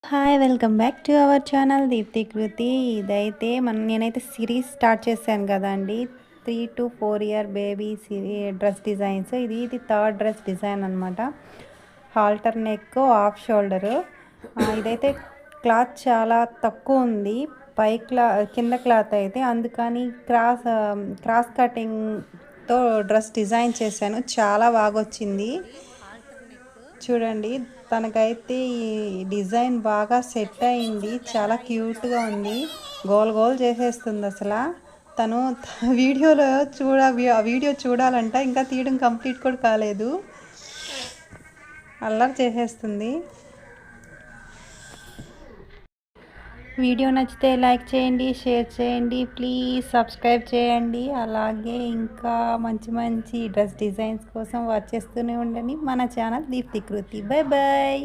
Hi welcome back to our channel Deepthi Kriti. ఇదైతే నేనైతే series start చేశాను కదండి, 3 to 4 year baby dress designs. ఇది థర్డ్ డ్రెస్ డిజైన్ అనమాట. Halter neck, half shoulder. ఇదైతే క్లాత్ చాలా తక్కువ ఉంది, కింద క్లాత్ అయితే, అందుకని క్రాస్ కటింగ్తో డ్రెస్ డిజైన్ చేశాను. చాలా బాగా వచ్చింది. చూడండి, తనకైతే ఈ డిజైన్ బాగా సెట్ అయింది. చాలా క్యూట్గా ఉంది. గోల్ గోల్ చేసేస్తుంది అసలు. తను వీడియో చూడాలంట, ఇంకా తీయడం కంప్లీట్ కూడా కాలేదు. అల్లరి చేసేస్తుంది. వీడియో నచ్చితే లైక్ చేయండి, షేర్ చేయండి, ప్లీజ్ సబ్స్క్రైబ్ చేయండి. అలాగే ఇంకా మంచి మంచి డ్రెస్ డిజైన్స్ కోసం వాచ్ చేస్తూనే ఉండండి మన channel Deepthi Kriti. Bye bye.